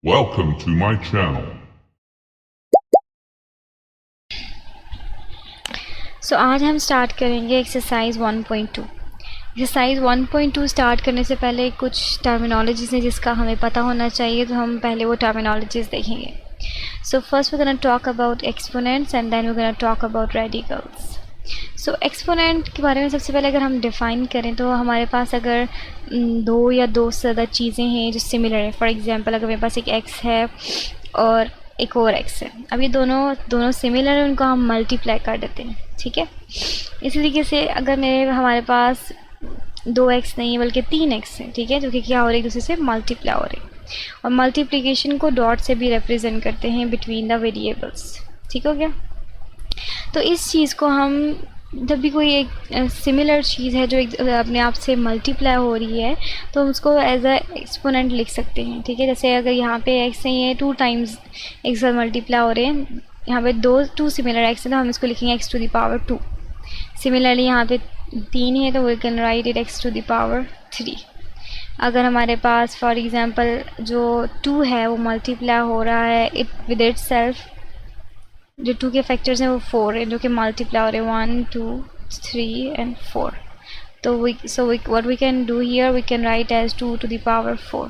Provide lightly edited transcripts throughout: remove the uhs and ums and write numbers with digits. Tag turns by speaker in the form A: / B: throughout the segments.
A: Welcome to my channel.
B: आज हम start करेंगे एक्सरसाइज 1.2। एक्सरसाइज 1.2 स्टार्ट करने से पहले कुछ टर्मिनोलॉजीज़ हैं जिसका हमें पता होना चाहिए, तो हम पहले वो टर्मिनोलॉजीज़ देखेंगे। So first we gonna talk about exponents and then we gonna talk about radicals. So exponent के बारे में सबसे पहले अगर हम डिफ़ाइन करें तो हमारे पास अगर दो या दो से ज़्यादा चीज़ें हैं जो सिमिलर है, फॉर एग्जांपल अगर मेरे पास एक x है और एक और x है, अब ये दोनों सिमिलर है, उनको हम मल्टीप्लाई कर देते हैं, ठीक है। इसी तरीके से अगर हमारे पास 2x नहीं है बल्कि 3x है, ठीक है, जो कि क्या हो रही है, एक दूसरे से मल्टीप्लाई हो रही है, और मल्टीप्लिकेशन को डॉट से भी रिप्रेजेंट करते हैं बिटवीन द वेरिएबल्स, ठीक हो गया। तो इस चीज़ को हम जब भी कोई एक सिमिलर चीज़ है जो अपने आप से मल्टीप्लाई हो रही है तो हम उसको एज अ एक्सपोनेंट लिख सकते हैं, ठीक है। जैसे अगर यहाँ पे x है, ये 2 टाइम्स x से मल्टीप्लाई हो रहे हैं, यहाँ पे टू सिमिलर x है तो हम इसको लिखेंगे x to the power 2। Similarly यहाँ पे 3 है तो we can write it x to the power 3। अगर हमारे पास फॉर एग्ज़ाम्पल जो 2 है वो मल्टीप्लाई हो रहा है इट विद इट सेल्फ, जो 2 के फैक्टर्स हैं वो 4 है जो कि मल्टीप्लाई हो रहे हैं 1 2 3 एंड 4। तो what we can do here, we can write as 2 to the power 4.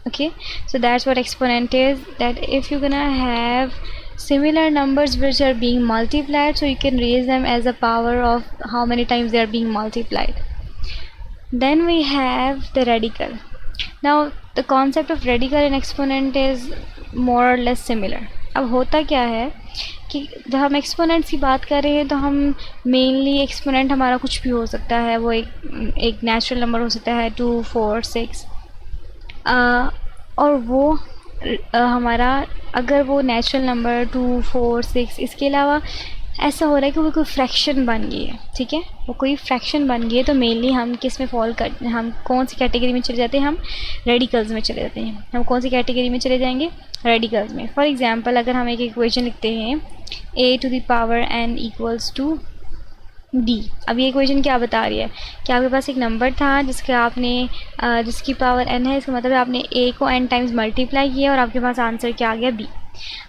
B: Okay, so that's what exponent is, that if you're gonna have similar numbers which are being multiplied, so you can raise them as a power of how many times they are being multiplied. Then we have the radical. Now the concept of radical and exponent is more or less similar. अब होता क्या है कि जब हम exponents की बात कर रहे हैं तो हम मेनली एक्सपोनेंट हमारा कुछ भी हो सकता है, वो एक नेचुरल नंबर हो सकता है 2 4 6, और वो हमारा अगर वो नेचुरल नंबर 2 4 6 इसके अलावा ऐसा हो रहा है कि वो कोई फ्रैक्शन बन गई है, ठीक है, वो कोई फ्रैक्शन बन गई है, तो मेनली हम किस में हम कौन सी कैटेगरी में चले जाते हैं, हम रेडिकल्स में चले जाते हैं। हम कौन सी कैटेगरी में चले जाएंगे, रेडिकल्स में। फॉर एग्जांपल अगर हम एक इक्वेशन लिखते हैं a to the power n equals to d। अब ये इक्वेशन क्या बता रही है कि आपके पास एक नंबर था जिसकी पावर n है, इसका मतलब है आपने a को n टाइम्स मल्टीप्लाई किया और आपके पास आंसर क्या आ गया, b।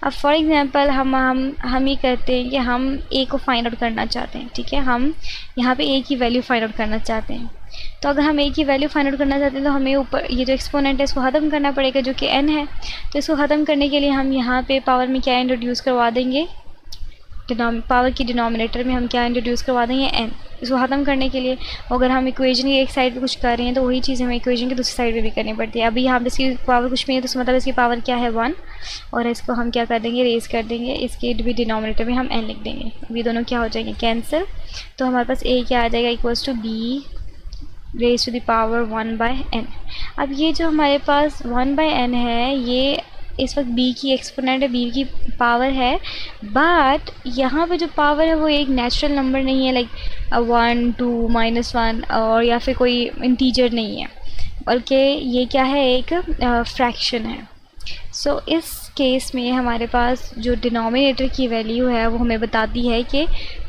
B: अब फॉर एग्जांपल हम ये करते हैं कि हम a को फाइंड आउट करना चाहते हैं, ठीक है, हम यहाँ पे a की वैल्यू फाइंड आउट करना चाहते हैं। तो अगर हम a की वैल्यू फाइंड आउट करना चाहते हैं तो हमें ऊपर ये जो एक्सपोनेंट है इसको ख़त्म करना पड़ेगा जो कि n है। तो इसको ख़त्म करने के लिए हम यहाँ पे पावर में क्या इंट्रोड्यूस करवा देंगे, पावर की डिनोमिनेटर में हम क्या इंट्रोड्यूस करवा देंगे, n। इसको ख़त्म करने के लिए अगर हम इक्वेशन की एक साइड पे कुछ कर रहे हैं तो वही चीज़ हमें इक्वेशन की दूसरी साइड पे भी करनी पड़ती है। अभी यहाँ पे इसकी पावर कुछ भी है तो इसका मतलब इसकी पावर क्या है 1, और इसको हम क्या कर देंगे, रेज़ कर देंगे, इसके भी डिनोमिनेटर में हम n लिख देंगे। अब ये दोनों क्या हो जाएंगे, कैंसिल, तो हमारे पास a क्या आ जाएगा, equals to b raise to the power 1/n। अब ये जो हमारे पास 1/n है ये इस वक्त b की एक्सपोनेंट है, b की पावर है, बट यहाँ पे जो पावर है वो एक नेचुरल नंबर नहीं है, लाइक 1 2 -1 और या फिर कोई इंटीजर नहीं है, बल्कि ये क्या है, एक फ्रैक्शन है। सो इस केस में हमारे पास जो डिनोमिनेटर की वैल्यू है वो हमें बताती है कि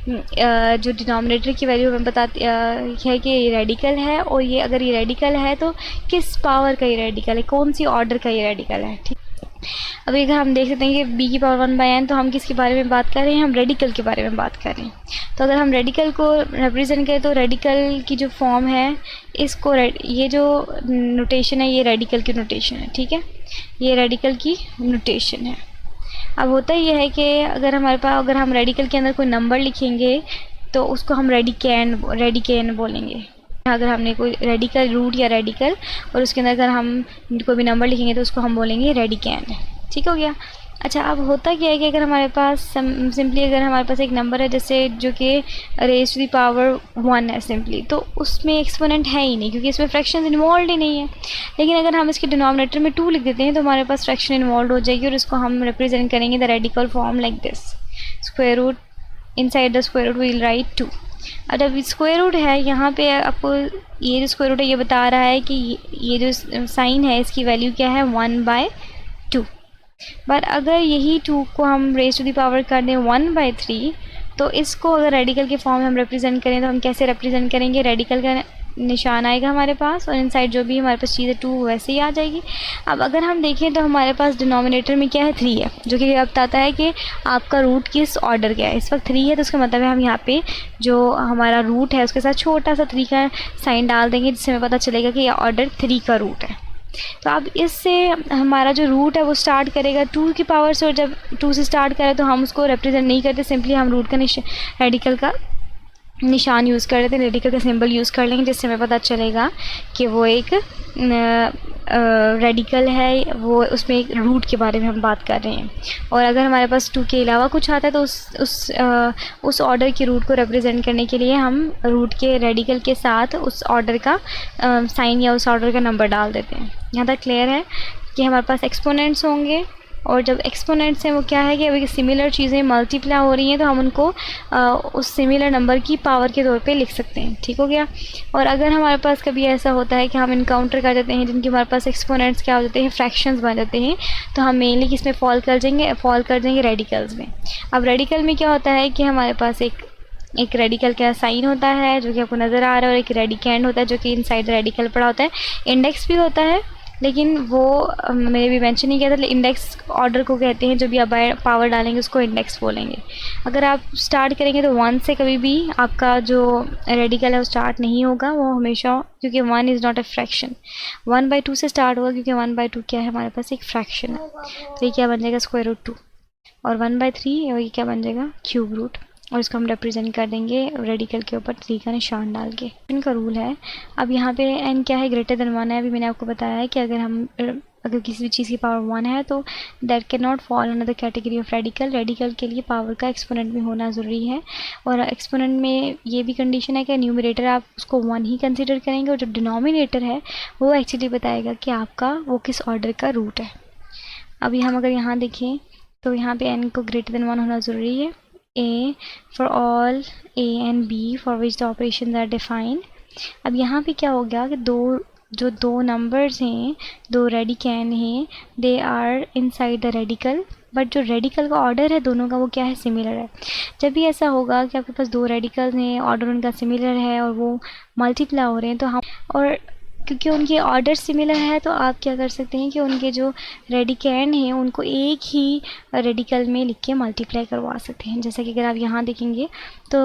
B: जो डिनोमिनेटर की वैल्यू हमें बताती है कि ये रेडिकल है, और ये अगर ये रेडिकल है तो किस पावर का ये रेडिकल है, कौन सी ऑर्डर का ये रेडिकल है, ठीक। अभी अगर हम देख सकते हैं कि b की पावर 1/n, तो हम किसके बारे में बात कर रहे हैं, हम रेडिकल के बारे में बात कर रहे हैं। तो अगर हम रेडिकल को रिप्रेजेंट करें तो रेडिकल की जो फॉर्म है इसको ये जो नोटेशन है ये रेडिकल की नोटेशन है, ठीक है, ये रेडिकल की नोटेशन है। अब होता ये है कि अगर हम रेडिकल के अंदर कोई नंबर लिखेंगे तो उसको हम रेडिकैन बोलेंगे। अगर हमने कोई रेडिकल रूट या रेडिकल और उसके अंदर अगर हम कोई भी नंबर लिखेंगे तो उसको हम बोलेंगे रेडिकैन, ठीक हो गया। अच्छा, अब होता क्या है कि अगर हमारे पास सिंपली अगर हमारे पास एक नंबर है जैसे जो कि रेज़ टू द पावर 1 है सिंपली, तो उसमें एक्सपोनेंट है ही नहीं क्योंकि इसमें फ्रैक्शन इन्वॉल्व ही नहीं है। लेकिन अगर हम इसके डिनोमिनेटर में 2 लिख देते हैं तो हमारे पास फ्रैक्शन इन्वॉल्व हो जाएगी और इसको हम रिप्रेजेंट करेंगे the radical form like this, square root, inside the square root we will write 2। अब स्क्वायर रूट है यहाँ पे आपको ये जो स्क्वायर रूट है ये बता रहा है कि ये जो साइन है इसकी वैल्यू क्या है 1/2। बट अगर यही 2 को हम रेज़ टू द पावर कर दें 1/3 तो इसको अगर रेडिकल के फॉर्म में हम रिप्रेजेंट करें तो हम कैसे रिप्रेजेंट करेंगे, रेडिकल का निशान आएगा हमारे पास, और इनसाइड जो भी हमारे पास चीज़ है 2 वैसे ही आ जाएगी। अब अगर हम देखें तो हमारे पास डिनोमिनेटर में क्या है 3 है, जो कि बताता है कि आपका रूट किस ऑर्डर का है। इस वक्त 3 है तो उसका मतलब है हम यहाँ पे जो हमारा रूट है उसके साथ छोटा सा 3 का साइन डाल देंगे, जिससे हमें पता चलेगा कि यह ऑर्डर 3 का रूट है। तो अब इससे हमारा जो रूट है वो स्टार्ट करेगा 2 की पावर से, और जब 2 से स्टार्ट करे तो हम उसको रिप्रेजेंट नहीं करते, सिंपली हम रूट का रेडिकल का निशान यूज़ कर लेते हैं, रेडिकल का सिंबल यूज़ कर लेंगे, जिससे हमें पता चलेगा कि वो एक रेडिकल है, वो उसमें एक रूट के बारे में हम बात कर रहे हैं। और अगर हमारे पास 2 के अलावा कुछ आता है तो उस ऑर्डर के रूट को रिप्रेजेंट करने के लिए हम रूट के रेडिकल के साथ उस ऑर्डर का साइन या उस ऑर्डर का नंबर डाल देते हैं। यहाँ तक क्लियर है कि हमारे पास एक्सपोनेंट्स होंगे, और जब एक्सपोनेंट्स हैं वो क्या है कि अभी सिमिलर चीज़ें मल्टीप्लाई हो रही हैं तो हम उनको उस सिमिलर नंबर की पावर के तौर पे लिख सकते हैं। ठीक हो गया। और अगर हमारे पास कभी ऐसा होता है कि हम इनकाउंटर कर देते हैं जिनके हमारे पास एक्सपोनेंट्स क्या हो जाते हैं, फ्रैक्शंस बन जाते हैं, तो हम मेनली किस में फॉल कर जाएंगे रेडिकल्स में। अब रेडिकल में क्या होता है कि हमारे पास एक रेडिकल का साइन होता है जो कि आपको नज़र आ रहा है, और एक रेडिकेंड होता है जो कि इनसाइड रेडिकल पड़ा होता है। इंडेक्स भी होता है, लेकिन वो मैंने भी मेंशन नहीं किया था। इंडेक्स ऑर्डर को कहते हैं, जो भी आप पावर डालेंगे उसको इंडेक्स बोलेंगे। अगर आप स्टार्ट करेंगे तो 1 से कभी भी आपका जो रेडिकल है वो स्टार्ट नहीं होगा, वो हमेशा, क्योंकि 1 इज़ नॉट अ फ्रैक्शन। 1/2 से स्टार्ट होगा, क्योंकि 1/2 क्या है हमारे पास, एक फ्रैक्शन है। तो ये क्या बन जाएगा, √2। और 1/3 और ये क्या बन जाएगा, क्यूब रूट। और इसको हम रिप्रेजेंट कर देंगे रेडिकल के ऊपर 3 का निशान डाल के। इनका रूल है। अब यहाँ पे n क्या है, ग्रेटर देन 1 है। अभी मैंने आपको बताया है कि अगर किसी भी चीज़ की पावर 1 है तो that can not fall under the category of radical. Radical के लिए पावर का एक्सपोनेंट में होना ज़रूरी है, और एक्सपोनेंट में ये भी कंडीशन है कि न्यूमरेटर आप उसको 1 ही कंसिडर करेंगे, और जो डिनोमिनेटर है वो एक्चुअली बताएगा कि आपका वो किस ऑर्डर का रूट है। अभी हम अगर यहाँ देखें तो यहाँ पे n को ग्रेटर देन 1 होना ज़रूरी है। A for all A and B for which the operations are defined। अब यहाँ पे क्या हो गया कि दो नंबर्स हैं, 2 रेडिकैन हैं, they are inside the radical, but जो रेडिकल का ऑर्डर है दोनों का वो क्या है, सिमिलर है। जब भी ऐसा होगा कि आपके पास 2 रेडिकल्स हैं, ऑर्डर उनका सिमिलर है और वो मल्टीप्लाई हो रहे हैं, तो हम, और क्योंकि उनके ऑर्डर सिमिलर है तो आप क्या कर सकते हैं कि उनके जो रेडिकैंड हैं उनको एक ही रेडिकल में लिख के मल्टीप्लाई करवा सकते हैं। जैसे कि अगर आप यहाँ देखेंगे तो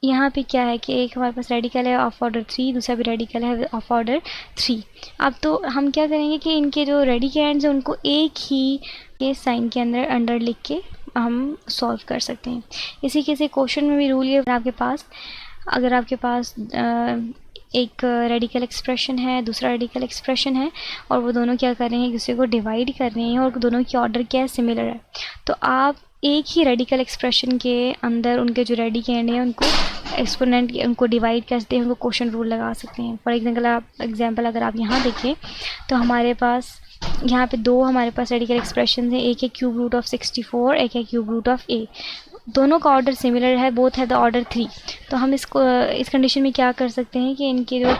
B: यहाँ पे क्या है कि एक हमारे पास रेडिकल है ऑफ ऑर्डर 3, दूसरा भी रेडिकल है ऑफ ऑर्डर 3। अब तो हम क्या करेंगे कि इनके जो रेडिकैंड्स हैं उनको एक ही के साइन के अंडर लिख के हम सॉल्व कर सकते हैं। इसी के से क्वेश्चन में भी रूल ये, अगर आपके पास एक रेडिकल एक्सप्रेशन है, दूसरा रेडिकल एक्सप्रेशन है, और वो दोनों क्या कर रहे हैं, एक दूसरे को डिवाइड कर रहे हैं, और दोनों की ऑर्डर क्या है, सिमिलर है, तो आप एक ही रेडिकल एक्सप्रेशन के अंदर उनके जो रेडिकेंड हैं उनको एक्सपोनेंट उनको डिवाइड करते हैं, उनको क्वोशंट रूल लगा सकते हैं। फॉर एग्जांपल अगर आप यहाँ देखें तो हमारे पास यहाँ पे 2 हमारे पास रेडिकल एक्सप्रेशन हैं, एक है क्यूब रूट ऑफ 64, एक है क्यूब रूट ऑफ a। दोनों का ऑर्डर सिमिलर है, बोथ है द ऑर्डर 3। तो हम इस कंडीशन में क्या कर सकते हैं कि इनके जो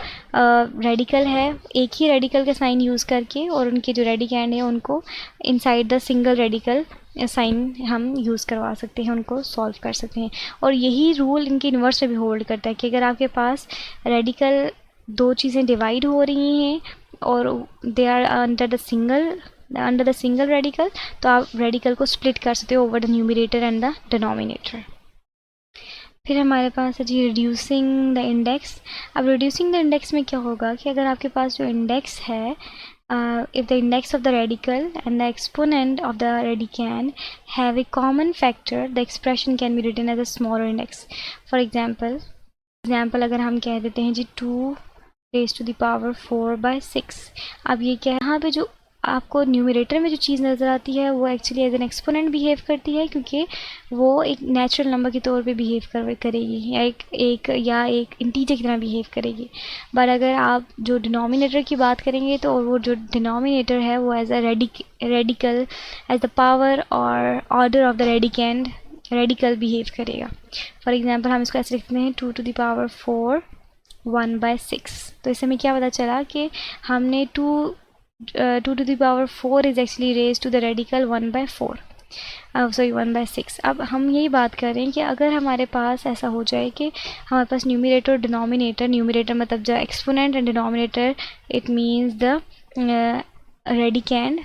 B: रेडिकल है एक ही रेडिकल का साइन यूज़ करके, और उनके जो रेडिकैंड है उनको inside the single radical sign हम यूज़ करवा सकते हैं, उनको सॉल्व कर सकते हैं। और यही रूल इनके इन्वर्स में भी होल्ड करता है कि अगर आपके पास रेडिकल 2 चीज़ें डिवाइड हो रही हैं और they are under the single radical, तो आप रेडिकल को स्प्लिट कर सकते हो over the numerator and the denominator. फिर हमारे पास है जी रिड्यूसिंग द इंडेक्स। अब रिड्यूसिंग द इंडेक्स में क्या होगा कि अगर आपके पास जो इंडेक्स है, if the index of the radical and the exponent of the radicand have a common factor, the expression can be written as a smaller index। For example अगर हम कह देते हैं जी 2 raised to the power 4/6। अब ये क्या है, यहाँ पे जो आपको न्यूमरेटर में जो चीज़ नज़र आती है वो actually as an exponent behave करती है, क्योंकि वो एक नेचुरल नंबर के तौर पे बिहेव करेगी, या एक इंटीजर की तरह बिहेव करेगी। बट अगर आप जो डिनोमिनेटर की बात करेंगे तो वो जो डिनोमिनेटर है वो as a radical as the power और order of the radical behave करेगा। फॉर एग्जाम्पल हम इसको ऐसे लिखते हैं 2 to the power 4 1/6। तो इससे हमें क्या पता चला कि हमने 2 to the power 4 is actually raised to the radical 1/4। Sorry 1/6। अब हम यही बात कर रहे हैं कि अगर हमारे पास ऐसा हो जाए कि हमारे पास न्यूमरेटर और डिनोमिनेटर, न्यूमरेटर मतलब जो exponent and denominator it means the radicand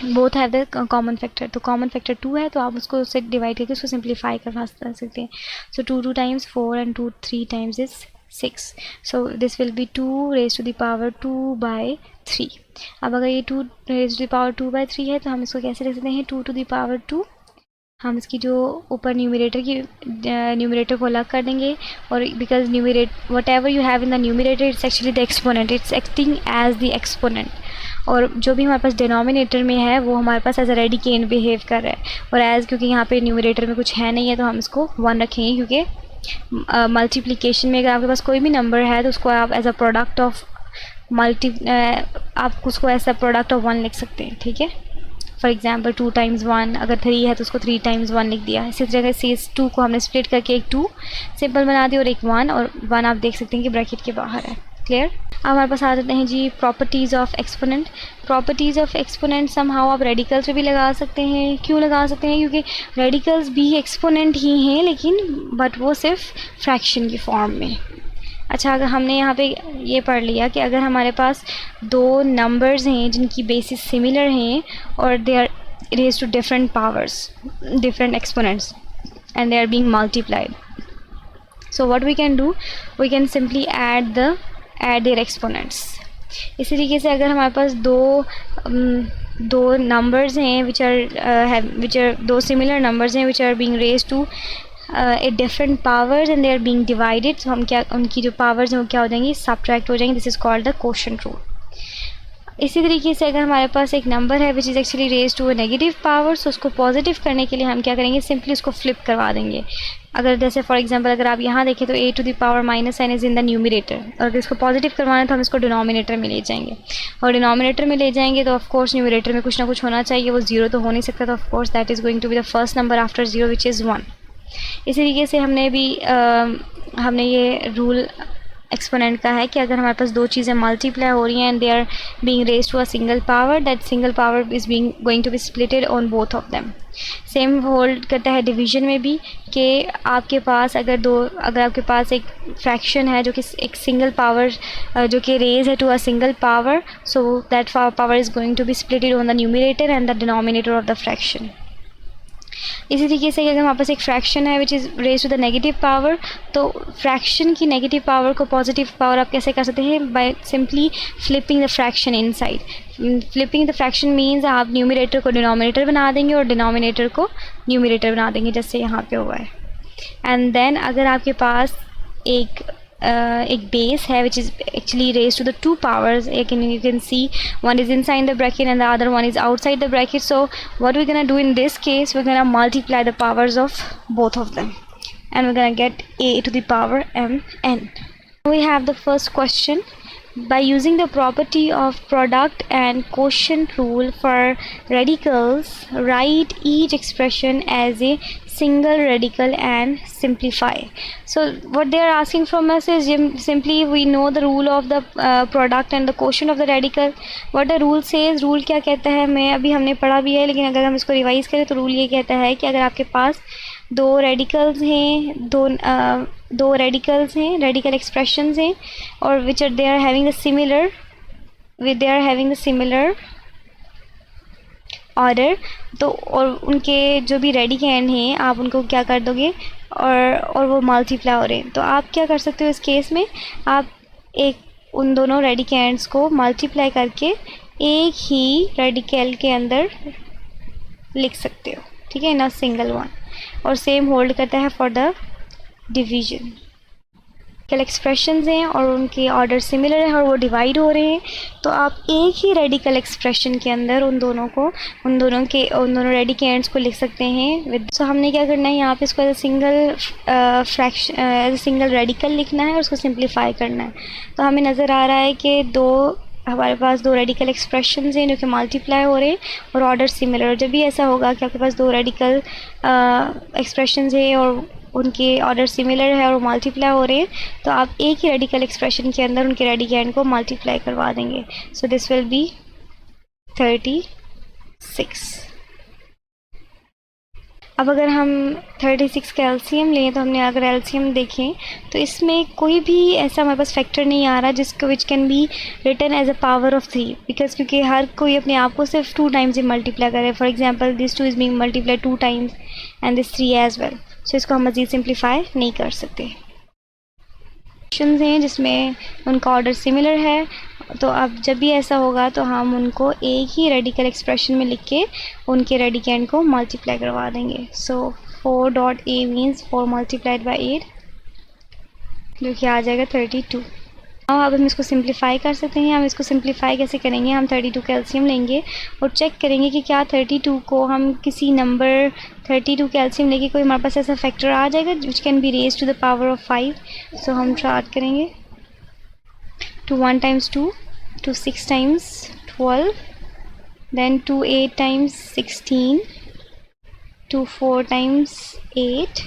B: both have the common factor. तो कॉमन फैक्टर 2 है, तो आप उसको उससे डिवाइड करके उसको सिंप्लीफाई कर सकते हैं। So 2 times 4 and 2 3 times is 6। So this will be 2 raise to the power 2/3। अब अगर ये 2 रेज टू द पावर 2/3 है तो हम इसको कैसे लिख सकते हैं, 2 टू द पावर 2। हम इसकी जो ऊपर न्यूमरेटर को अलग कर देंगे, और because whatever you have in the numerator it's actually the exponent, it's acting as the exponent. और जो भी हमारे पास डिनोमिनेटर में है वो हमारे पास एज अ रेडिकेंड बिहेव कर रहा है। और एज क्योंकि यहाँ पे न्यूमरेटर में कुछ है नहीं है तो हम इसको 1 रखेंगे, क्योंकि मल्टीप्लिकेशन में अगर आपके पास कोई भी नंबर है तो उसको आप एज अ प्रोडक्ट ऑफ आप उसको एज अ प्रोडक्ट ऑफ 1 लिख सकते हैं। ठीक है, फॉर एग्जाम्पल 2 टाइम्स 1, अगर 3 है तो उसको 3 टाइम्स 1 लिख दिया। इसी तरह से इस 2 को हमने स्प्लिट करके एक 2 सिंपल बना दिया और एक 1, और 1 आप देख सकते हैं कि ब्रैकेट के बाहर है। क्लियर। अब हमारे पास आ जाते हैं जी properties of exponent. Properties of exponent somehow आप रेडिकल्स पे भी लगा सकते हैं। क्यों लगा सकते हैं, क्योंकि रेडिकल्स भी एक्सपोनेंट ही हैं, लेकिन बट वो सिर्फ फ्रैक्शन की फॉर्म में। अच्छा, अगर हमने यहाँ पे ये पढ़ लिया कि अगर हमारे पास 2 नंबर्स हैं जिनकी बेसिस सिमिलर हैं और they are raise to different powers, different exponents, and they are being multiplied, so what we can do, we can simply add their exponents. इसी तरीके से अगर हमारे पास दो नंबर्स हैं विच आर 2 सिमिलर नंबर्स हैं which are being raise to different powers and they are being divided, तो हम क्या, उनकी जो पावर्स हैं वो क्या हो जाएंगी, सब्ट्रैक्ट हो जाएंगी। This is called the quotient rule. इसी तरीके से अगर हमारे पास एक नंबर है which is actually raise to a negative power, तो उसको पॉजिटिव करने के लिए हम क्या करेंगे, सिंपली उसको फ्लिप करवा देंगे। अगर जैसे फॉर एग्जांपल अगर आप यहाँ देखें तो a to the power -n is in the numerator, और अगर इसको पॉजिटिव करवाना है तो हम इसको डिनोमिनेटर में ले जाएंगे, और डिनोमिनेटर में ले जाएंगे तो ऑफकोर्स न्यूमरेटर में कुछ ना कुछ होना चाहिए, वो 0 तो हो नहीं सकता, तो of course that is going to be the first number after 0 which is 1। इसी तरीके से हमने ये रूल एक्सपोनेंट का है कि अगर हमारे पास 2 चीज़ें मल्टीप्लाई हो रही हैं and they are being raise to a single power, that single power is going to be splitted on both of them. Same होल्ड करता है डिवीजन में भी, कि आपके पास अगर आपके पास एक फ्रैक्शन है जो कि एक सिंगल पावर जो कि रेज है to a single power, so that power is going to be splitted on the numerator and the denominator of the fraction. इसी तरीके से अगर हमारे पास एक फ्रैक्शन है which is raise to the negative power, तो फ्रैक्शन की नेगेटिव पावर को पॉजिटिव पावर आप कैसे कर सकते हैं, by simply flipping the fraction inside. Flipping the fraction means आप न्यूमरेटर को डिनोमिनेटर बना देंगे और डिनोमिनेटर को न्यूमरेटर बना देंगे, जैसे यहाँ पे हुआ है। एंड देन अगर आपके पास एक बेस है which is actually raised to the 2 powers, you can see one is inside the bracket and the other one is outside the bracket. So what we're gonna do in this case, we're gonna multiply the powers of both of them and we're gonna get a to the power mn. We have the first question. By using the property of product and quotient rule for radicals, write each expression as a single radical and simplify. So what they are asking from us is simply we know the rule of the product and the quotient of the radical. What the rule says, rule क्या कहता है, मैं अभी हमने पढ़ा भी है, लेकिन अगर हम इसको रिवाइज करें तो रूल ये कहता है कि अगर आपके पास 2 रेडिकल्स हैं, दो रेडिकल्स हैं, रेडिकल एक्सप्रेशंस हैं, और which are they are having the similar order, तो और उनके जो भी रेडिकैंड हैं आप उनको क्या कर दोगे, और वो मल्टीप्लाई हो रहे हैं, तो आप क्या कर सकते हो इस केस में, आप उन दोनों रेडिकैंड्स को मल्टीप्लाई करके एक ही रेडिकल के अंदर लिख सकते हो। ठीक है, इन अ सिंगल वन। और सेम होल्ड करता है for the division. Radical expressions हैं और उनके ऑर्डर सिमिलर है और वो डिवाइड हो रहे हैं, तो आप एक ही रेडिकल एक्सप्रेशन के अंदर उन दोनों रेडिकेंड्स को लिख सकते हैं विद। सो हमने क्या करना है, यहाँ पे इसको सिंगल रेडिकल लिखना है और उसको सिंप्लीफाई करना है। तो हमें नज़र आ रहा है कि हमारे पास 2 रेडिकल एक्सप्रेशंस हैं जो कि मल्टीप्लाई हो रहे हैं और ऑर्डर सिमिलर। जब भी ऐसा होगा कि आपके पास 2 रेडिकल एक्सप्रेशंस हैं और उनके ऑर्डर सिमिलर है और वो मल्टीप्लाई हो रहे हैं, तो आप एक ही रेडिकल एक्सप्रेशन के अंदर उनके रेडिकैंड को मल्टीप्लाई करवा देंगे। सो दिस विल बी 36। अब अगर हम 36 का एलसीएम लें, तो हमने अगर एलसीएम देखें तो इसमें कोई भी ऐसा हमारे पास फैक्टर नहीं आ रहा जिसको which can be written as a power of 3, because क्योंकि हर कोई अपने आप को सिर्फ 2 टाइम्स ही मल्टीप्लाई करे। For example this 2 is being multiply 2 times and this 3 as well. So इसको हम मज़ीद सिंप्लीफाई नहीं कर सकते। हैं जिसमें उनका ऑर्डर सिमिलर है, तो अब जब भी ऐसा होगा तो हम उनको एक ही रेडिकल एक्सप्रेशन में लिख के उनके रेडिकेंड को मल्टीप्लाई करवा देंगे। सो 4.a मीन्स 4 मल्टीप्लाइड बाई 8, जो कि आ जाएगा 32। अब हम इसको सिंप्लीफाई कर सकते हैं। हम इसको सिंप्लीफाई कैसे करेंगे, हम 32 का एलसीएम लेंगे और चेक करेंगे कि क्या 32 को हम किसी नंबर 32 का एलसीएम लेके कोई हमारे पास ऐसा फैक्टर आ जाएगा which can be raise to the power of 5। So हम स्टार्ट करेंगे। 2 1 times 2, 2 6 times 12, then 2 8 times 16, 2 4 times 8,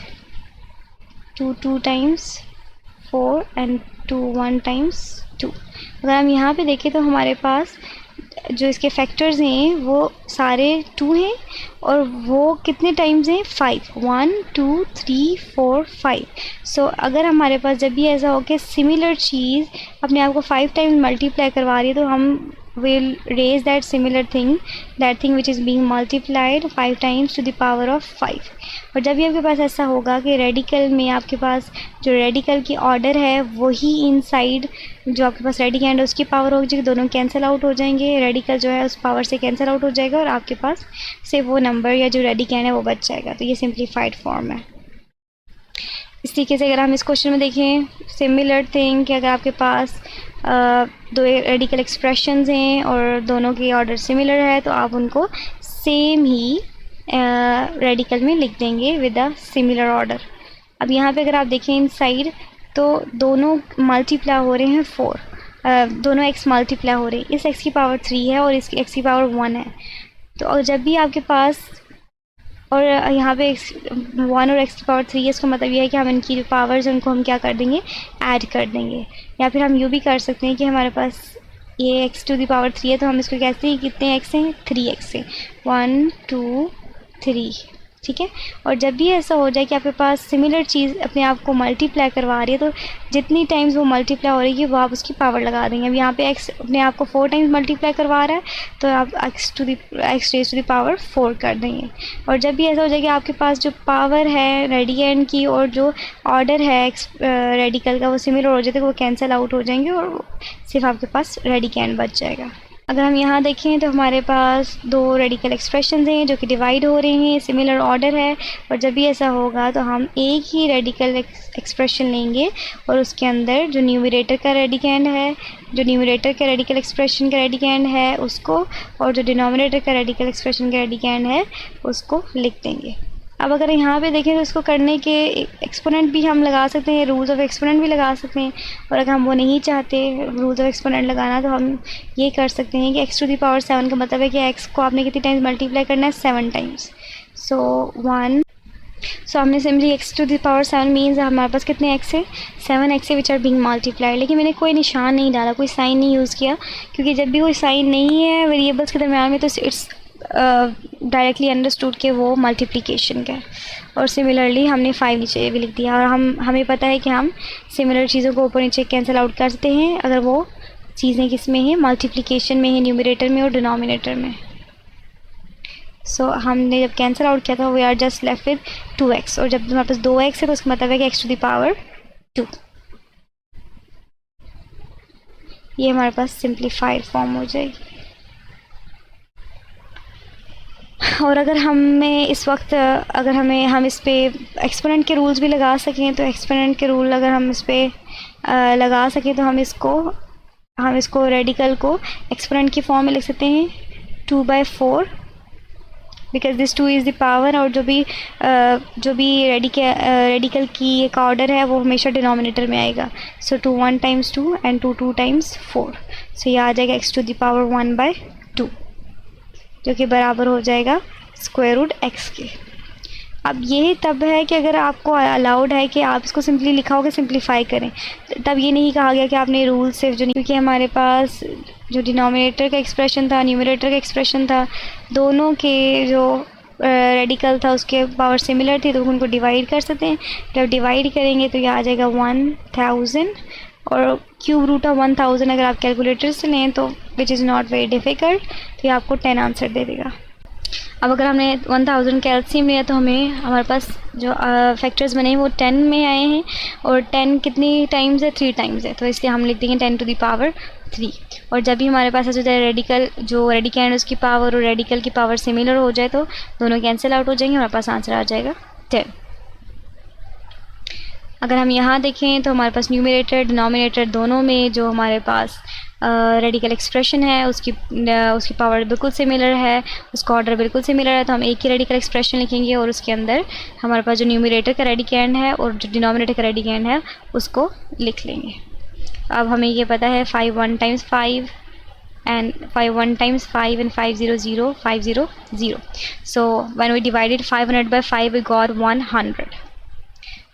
B: 2 2 times 4 and 2 1 times 2। अगर हम यहाँ पे देखें तो हमारे पास जो इसके फैक्टर्स हैं वो सारे 2 हैं और वो कितने टाइम्स हैं, 5, 1 2 3 4 5। सो अगर हमारे पास जब भी ऐसा हो कि सिमिलर चीज़ अपने आप को 5 टाइम्स मल्टीप्लाई करवा रही है, तो हम will raise that similar thing, that thing which is being multiplied 5 times to the power of 5। और जब भी आपके पास ऐसा होगा कि रेडिकल में आपके पास जो रेडिकल की ऑर्डर है वही इनसाइड जो आपके पास रेडिकेंड है उसकी पावर हो जाएगी, दोनों कैंसिल आउट हो जाएंगे, रेडिकल जो है उस पावर से कैंसिल आउट हो जाएगा और आपके पास सिर्फ वो नंबर या जो रेडिकेंड है वो बच जाएगा। तो ये सिंप्लीफाइड फॉर्म है। इस तरीके से अगर हम इस क्वेश्चन में देखें सिमिलर थिंग कि अगर आपके पास दो रेडिकल एक्सप्रेशंस हैं और दोनों की ऑर्डर सिमिलर है, तो आप उनको सेम ही रेडिकल में लिख देंगे विद अ सिमिलर ऑर्डर। अब यहाँ पे अगर आप देखें इनसाइड तो दोनों मल्टीप्लाई हो रहे हैं 4, दोनों x मल्टीप्लाई हो रहे हैं। इस x की पावर 3 है और इसकी x की पावर 1 है। तो और जब भी आपके पास और यहाँ पे 1 और x की पावर 3 है, इसका मतलब ये है कि हम इनकी जो पावर्स हैं उनको हम क्या कर देंगे, ऐड कर देंगे। या फिर हम यूँ भी कर सकते हैं कि हमारे पास ये x टू दी पावर 3 है, तो हम इसको कहते हैं कितने x हैं, 3x हैं, 1 2 3, ठीक है। और जब भी ऐसा हो जाए कि आपके पास सिमिलर चीज़ अपने आप को मल्टीप्लाई करवा रही है, तो जितनी टाइम्स वो मल्टीप्लाई हो रही है वो आप उसकी पावर लगा देंगे। अब यहाँ पे x अपने आप को 4 टाइम्स मल्टीप्लाई करवा रहा है, तो आप x raise to the power 4 कर देंगे। और जब भी ऐसा हो जाए कि आपके पास जो पावर है रेडिकेंड की और जो ऑर्डर है रेडिकल का वो सिमिलर हो जाते, वो कैंसिल आउट हो जाएंगे और सिर्फ आपके पास रेडिकेंड बच जाएगा। अगर हम यहाँ देखें तो हमारे पास 2 रेडिकल एक्सप्रेशंस हैं जो कि डिवाइड हो रहे हैं, सिमिलर ऑर्डर है। और जब भी ऐसा होगा तो हम एक ही रेडिकल एक्सप्रेशन लेंगे और उसके अंदर जो न्यूमरेटर का रेडिकेंड है, जो न्यूमरेटर के रेडिकल एक्सप्रेशन का रेडिकेंड है उसको, और जो डिनोमिनेटर का रेडिकल एक्सप्रेशन का रेडिकेंड है उसको लिख देंगे। अब अगर यहाँ पे देखें तो इसको करने के एक्सपोनेंट भी हम लगा सकते हैं, रूल्स ऑफ एक्सपोनेंट भी लगा सकते हैं। और अगर हम वो नहीं चाहते रूल्स ऑफ एक्सपोनेंट लगाना, तो हम ये कर सकते हैं कि x टू दी पावर 7 का मतलब है कि x को आपने कितनी टाइम्स मल्टीप्लाई करना है, 7 टाइम्स। सो हमने simply x to the power 7 means हमारे पास कितने x है, 7 x है विच आर बीइंग मल्टीप्लाइड। लेकिन मैंने कोई निशान नहीं डाला, कोई साइन नहीं यूज़ किया, क्योंकि जब भी कोई साइन नहीं है वेरिएबल्स के दरम्यान में तो इट्स डायरेक्टली अंडरस्टूड के वो मल्टीप्लिकेशन का है। और सिमिलरली हमने 5 नीचे भी लिख दिया, और हमें पता है कि हम सिमिलर चीज़ों को ऊपर नीचे कैंसिल आउट कर सकते हैं अगर वो चीज़ें किस में हैं, मल्टीप्लिकेशन में है, न्यूमरेटर में और डिनोमिनेटर में। सो हमने जब कैंसिल आउट किया था we are just left with 2x, और जब हमारे पास 2x है तो उसका मतलब है कि x टू द पावर 2। ये हमारे पास सिंप्लीफाइड फॉर्म हो जाएगी। और अगर हमें इस वक्त अगर हम इस पे एक्सपोनेंट के रूल्स भी लगा सकें, तो एक्सपोनेंट के रूल अगर हम इस पे लगा सकें तो हम इसको रेडिकल को एक्सपोनेंट की फॉर्म में लिख सकते हैं 2/4, because this 2 is the power. और जो भी रेडिकल की एक ऑर्डर है वो हमेशा डिनोमिनेटर में आएगा। सो 2 1 times 2 एंड 2 2 times 4। सो ये आ जाएगा x टू द पावर 1/2, जो कि बराबर हो जाएगा स्क्वायर रूट x के। अब ये तब है कि अगर आपको अलाउड है कि आप इसको सिंपली लिखा होगा सिंप्लीफाई करें, तब ये नहीं कहा गया कि आपने रूल सिर्फ जो नहीं, क्योंकि हमारे पास जो डिनोमिनेटर का एक्सप्रेशन था, न्यूमरेटर का एक्सप्रेशन था, दोनों के जो रेडिकल था उसके पावर सिमिलर थी, तो उनको डिवाइड कर सकते हैं। जब डिवाइड करेंगे तो ये आ जाएगा 1000 और क्यूब रूट ऑफ 1000 अगर आप कैलकुलेटर से लें तो which is not very difficult, तो ये आपको 10 आंसर दे देगा। अब अगर हमने 1000 का एलसीएम लिया तो हमें हमारे पास जो फैक्टर्स बने हैं वो 10 में आए हैं, और 10 कितनी टाइम्स है, 3 टाइम्स है, तो इसलिए हम लिख देंगे 10 टू द पावर 3। और जब भी हमारे पास ऐसा रेडिकल जो रेडिकैंड है उसकी पावर और रेडिकल की पावर सिमिलर हो जाए तो दोनों कैंसिल आउट हो जाएंगे, हमारे पास आंसर आ जाएगा 10। अगर हम यहाँ देखें तो हमारे पास न्यूमरेटर डिनोमिनेटर दोनों में जो हमारे पास रेडिकल एक्सप्रेशन है उसकी पावर बिल्कुल सिमिलर है, उसका ऑर्डर बिल्कुल सिमिलर है, तो हम एक ही रेडिकल एक्सप्रेशन लिखेंगे और उसके अंदर हमारे पास जो न्यूमरेटर का रेडिकैंड है और जो डिनोमिनेटर का रेडिकैंड है उसको लिख लेंगे। अब हमें ये पता है 5 1 times 5 and 5 1 times 5 and 5 0 0 5 0 0, so when we divided 500 by 5 we got 100।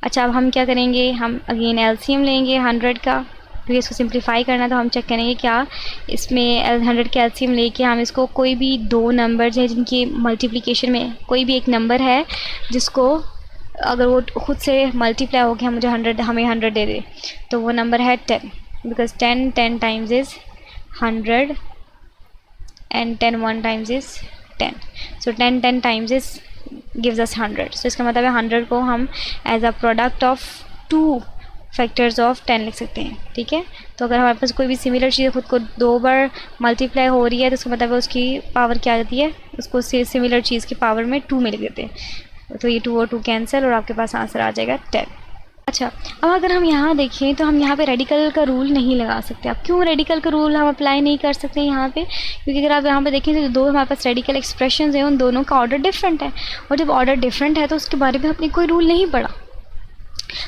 B: अच्छा, अब हम क्या करेंगे, हम अगेन एलसीएम लेंगे 100 का, क्योंकि इसको सिंप्लीफाई करना तो हम चेक करेंगे क्या इसमें 100 का एलसीएम लेके हम इसको कोई भी दो नंबर है जिनकी मल्टीप्लिकेशन में कोई भी एक नंबर है जिसको अगर वो खुद से मल्टीप्लाई हो गया हमें 100 दे दे, तो वो नंबर है 10, because 10 times is 100 and 10 1 times is 10, so 10 times is gives us 100। so इसका मतलब है 100 को हम as a product of 2 factors of 10 लिख सकते हैं। ठीक है, तो अगर हमारे पास कोई भी सिमिलर चीज़ खुद को 2 बार मल्टीप्लाई हो रही है तो इसका मतलब है उसकी पावर क्या आती है, उसको सिमिलर चीज़ की पावर में 2 में लिख देते हैं, तो ये 2 और 2 कैंसिल और आपके पास आंसर आ जाएगा 10। अच्छा, अब अगर हम यहाँ देखें तो हम यहाँ पे रेडिकल का रूल नहीं लगा सकते। अब क्यों रेडिकल का रूल हम अप्लाई नहीं कर सकते यहाँ पे, क्योंकि अगर आप यहाँ पे देखें तो दो हमारे पास रेडिकल एक्सप्रेशंस हैं, उन दोनों का ऑर्डर डिफरेंट है, और जब ऑर्डर डिफरेंट है तो उसके बारे में अपने कोई रूल नहीं पड़ा।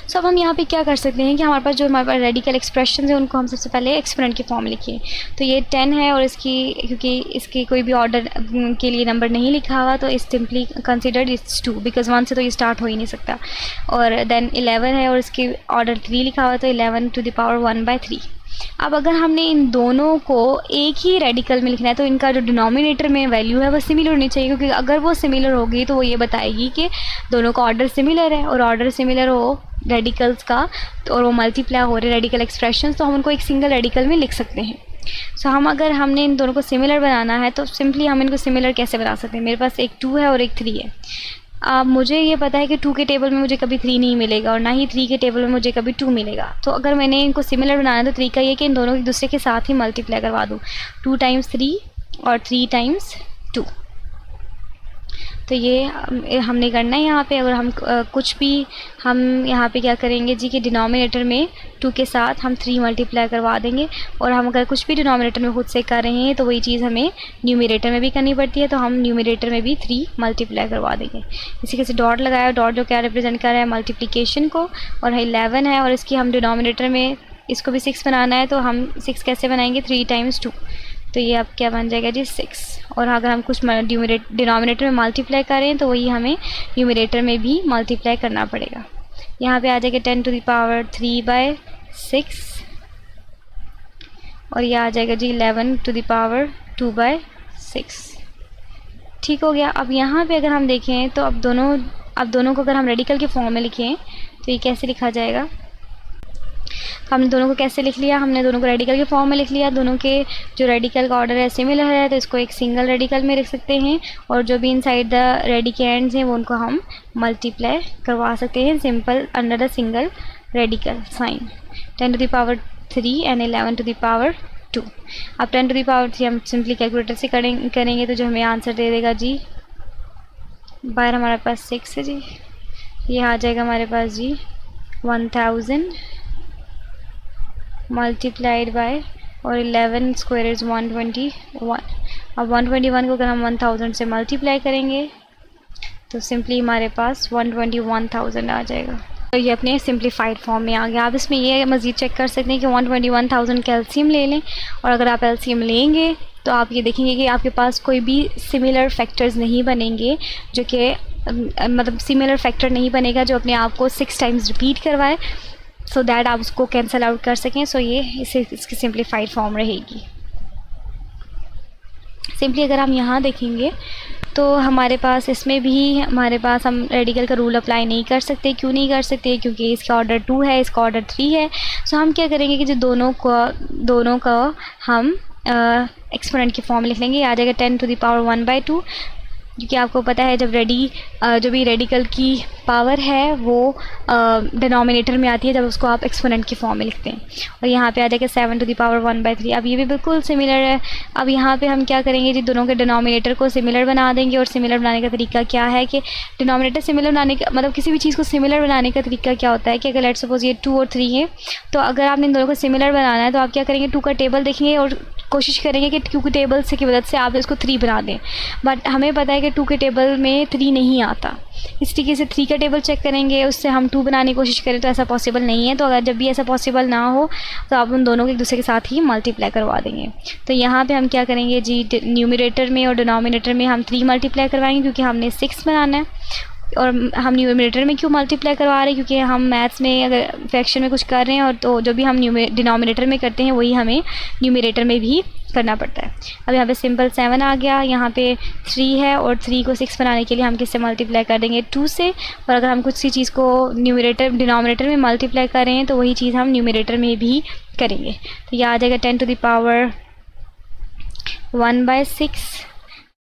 B: सो अब हम यहाँ पे क्या कर सकते हैं कि हमारे पास रेडिकल एक्सप्रेशन है उनको हम सबसे पहले एक्सपोनेंट की फॉर्म लिखिए। तो ये 10 है और इसकी क्योंकि इसके कोई भी ऑर्डर के लिए नंबर नहीं लिखा हुआ तो इस सिंपली कंसिडर्ड इट्स 2, बिकॉज 1 से तो ये स्टार्ट हो ही नहीं सकता। और देन 11 है और इसकी ऑर्डर 3 लिखा हुआ, तो 11 टू द पावर 1/3। अब अगर हमने इन दोनों को एक ही रेडिकल में लिखना है तो इनका जो डिनोमिनेटर में वैल्यू है वो सिमिलर होनी चाहिए, क्योंकि अगर वो सिमिलर होगी तो वो ये बताएगी कि दोनों का ऑर्डर सिमिलर है, और ऑर्डर सिमिलर हो रेडिकल्स का तो और वो मल्टीप्लाई हो रहे रेडिकल एक्सप्रेशंस, तो हम उनको एक सिंगल रेडिकल में लिख सकते हैं। सो अगर हमने इन दोनों को सिमिलर बनाना है तो सिंपली हम इनको सिमिलर कैसे बना सकते हैं। मेरे पास एक 2 है और एक 3 है। मुझे ये पता है कि 2 के टेबल में मुझे कभी 3 नहीं मिलेगा और ना ही 3 के टेबल में मुझे कभी 2 मिलेगा। तो अगर मैंने इनको सिमिलर बनाना है तो तरीका ये कि इन दोनों एक दूसरे के साथ ही मल्टीप्लाई करवा दूँ, 2 टाइम्स 3 और 3 टाइम्स 2। तो ये हमने करना है यहाँ पे। अगर हम कुछ भी हम यहाँ पे क्या करेंगे जी कि डिनोमिनेटर में 2 के साथ हम 3 मल्टीप्लाई करवा देंगे, और हम अगर कुछ भी डिनोमिनेटर में खुद से कर रहे हैं तो वही चीज़ हमें न्यूमरेटर में भी करनी पड़ती है, तो हम न्यूमरेटर में भी 3 मल्टीप्लाई करवा देंगे। इसी कैसे डॉट लगाया, डॉट जो क्या रिप्रेजेंट कर रहा है मल्टीप्लिकेशन को, और 11 है और इसकी हम डिनोमिनेटर में इसको भी 6 बनाना है, तो हम 6 कैसे बनाएंगे, 3 टाइम्स 2, तो ये अब क्या बन जाएगा जी 6। और अगर हम कुछ डिनोमिनेटर में मल्टीप्लाई करें तो वही हमें न्यूमरेटर में भी मल्टीप्लाई करना पड़ेगा। यहाँ पे आ जाएगा 10 टू द पावर 3/6, और ये आ जाएगा जी 11 टू द पावर 2/6। ठीक हो गया। अब यहाँ पे अगर हम देखें तो अब दोनों को अगर हम रेडिकल के फॉर्म में लिखें तो ये कैसे लिखा जाएगा। हमने दोनों को कैसे लिख लिया, हमने दोनों को रेडिकल के फॉर्म में लिख लिया। दोनों के जो रेडिकल का ऑर्डर है सिमिलर है तो इसको एक सिंगल रेडिकल में लिख सकते हैं, और जो भी इनसाइड द रेडिकेंड्स हैं वो उनको हम मल्टीप्लाई करवा सकते हैं simple under the single radical sign. 10 to the power 3 and 11 to the power 2। अब 10 टू द पावर 3 हम सिंपली कैलकुलेटर से करेंगे तो जो हमें आंसर दे देगा जी, बाहर हमारे पास 6 है जी, ये आ जाएगा हमारे पास जी 1000 मल्टीप्लाइड बाय और 11 स्क्वायर इज़ 121। अब 121 को अगर हम 1000 से मल्टीप्लाई करेंगे तो सिंपली हमारे पास 121,000 आ जाएगा। तो ये अपने सिंप्लीफाइड फॉर्म में आ गया। आप इसमें ये मज़ीद चेक कर सकते हैं कि 121,000 का एलसीएम ले लें, और अगर आप एलसीएम लेंगे तो आप ये देखेंगे कि आपके पास कोई भी सिमिलर फैक्टर्स नहीं बनेंगे जो कि मतलब सिमिलर फैक्टर नहीं बनेगा जो अपने आप को 6 टाइम्स रिपीट करवाए, सो दैट आप उसको कैंसिल आउट कर सकें। सो ये इसकी सिंप्लीफाइड फॉर्म रहेगी। सिंपली अगर हम यहाँ देखेंगे तो हमारे पास इसमें भी हम रेडिकल का रूल अप्लाई नहीं कर सकते। क्यों नहीं कर सकते? क्योंकि इसका ऑर्डर 2 है, इसका ऑर्डर 3 है। सो हम क्या करेंगे कि जो दोनों का हम एक्सपोनेंट की फॉर्म लिख लेंगे। ये आ जाएगा 10 टू द पावर 1/2, क्योंकि आपको पता है जब जो भी रेडिकल की पावर है वो डिनोमिनेटर में आती है जब उसको आप एक्सपोनेंट की फॉर्म में लिखते हैं। और यहाँ पे आ जाएगा 7 टू द पावर 1/3। अब ये भी बिल्कुल सिमिलर है। अब यहाँ पे हम क्या करेंगे जी, दोनों के डिनोमिनेटर को सिमिलर बना देंगे। और सिमिलर बनाने का तरीका क्या है कि डिनोमिनेटर सिमिलर बनाने का मतलब किसी भी चीज़ को सिमिलर बनाने का तरीका क्या होता है कि अगर लेट्स सपोज ये 2 और 3 है, तो अगर आपने इन दोनों को सिमिलर बनाना है तो आप क्या करेंगे, 2 का टेबल देखेंगे और कोशिश करेंगे कि 2 के टेबल से की मदद से आप इसको 3 बना दें। बट हमें पता है कि 2 के टेबल में 3 नहीं आता, इस तरीके से 3 का टेबल चेक करेंगे, उससे हम 2 बनाने की कोशिश करें तो ऐसा पॉसिबल नहीं है। तो अगर जब भी ऐसा पॉसिबल ना हो तो आप उन दोनों को एक दूसरे के साथ ही मल्टीप्लाई करवा देंगे। तो यहाँ पे हम क्या करेंगे जी, न्यूमरेटर में और डिनोमिनेटर में हम 3 मल्टीप्लाई करवाएंगे क्योंकि हमने 6 बनाना है। और हम न्यूमरेटर में क्यों मल्टीप्लाई करवा रहे हैं? क्योंकि हम मैथ्स में अगर फ्रैक्शन में कुछ कर रहे हैं और तो जो भी हम डिनोमिनेटर में करते हैं वही हमें न्यूमरेटर में भी करना पड़ता है। अब यहाँ पे सिंपल 7 आ गया, यहाँ पे 3 है और 3 को 6 बनाने के लिए हम किससे मल्टीप्लाई कर देंगे, 2 से। और अगर हम कुछ सी चीज़ को डिनोमिनेटर में मल्टीप्लाई कर रहे हैं तो वही चीज़ हम न्यूमरेटर में भी करेंगे। तो यह आ जाएगा 10 टू द पावर 1/6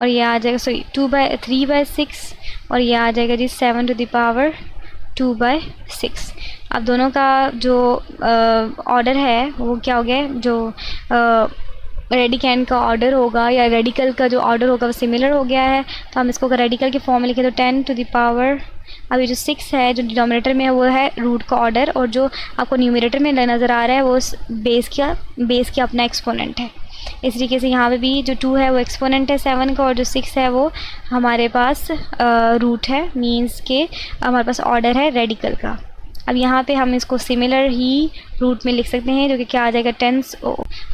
B: और यह आ जाएगा 3/6 और यह आ जाएगा जी 7 टू द पावर 2/6। अब दोनों का जो ऑर्डर है वो क्या हो गया, जो रेडिकैंड का ऑर्डर होगा या रेडिकल का जो ऑर्डर होगा वो सिमिलर हो गया है। तो हम इसको अगर रेडिकल की फॉर्म में लिखें तो 10 टू द पावर, अभी जो 6 है जो डिनोमिनेटर में है वो है रूट का ऑर्डर, और जो आपको न्यूमरेटर में नज़र आ रहा है वो बेस का अपना एक्सपोनेंट है। इस तरीके से यहाँ पे भी जो 2 है वो एक्सपोनेंट है 7 का और जो 6 है वो हमारे पास रूट है, मींस के हमारे पास ऑर्डर है रेडिकल का। अब यहाँ पे हम इसको सिमिलर ही रूट में लिख सकते हैं जो कि क्या आ जाएगा 10।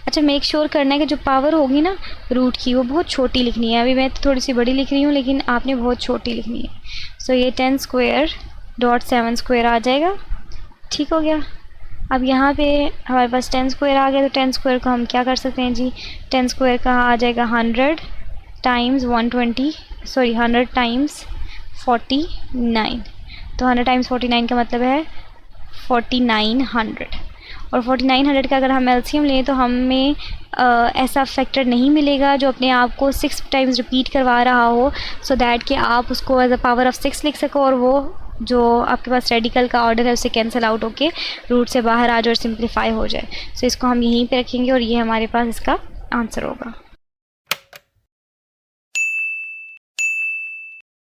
B: अच्छा, मेक श्योर करना है कि जो पावर होगी ना रूट की वो बहुत छोटी लिखनी है। अभी मैं थोड़ी सी बड़ी लिख रही हूँ लेकिन आपने बहुत छोटी लिखनी है। सो ये 10 स्क्वायर डॉट 7 स्क्वायर आ जाएगा। ठीक हो गया। अब यहाँ पे हमारे पास 10 स्क्वायर आ गया, तो 10 स्क्वायर को हम क्या कर सकते हैं जी, 10 स्क्वायर का आ जाएगा 100 टाइम्स 100 टाइम्स 49। तो 100 टाइम्स 49 का मतलब है 4900। और 4900 का अगर हम एलसीएम लें तो हमें ऐसा फैक्टर नहीं मिलेगा जो अपने आप को 6 टाइम्स रिपीट करवा रहा हो, सो दैट कि आप उसको एज अ पावर ऑफ 6 लिख सको और वो जो आपके पास रेडिकल का ऑर्डर है उससे कैंसिल आउट होके रूट से बाहर आ जाए और सिंप्लीफाई हो जाए। सो इसको हम यहीं पे रखेंगे और ये हमारे पास इसका आंसर होगा।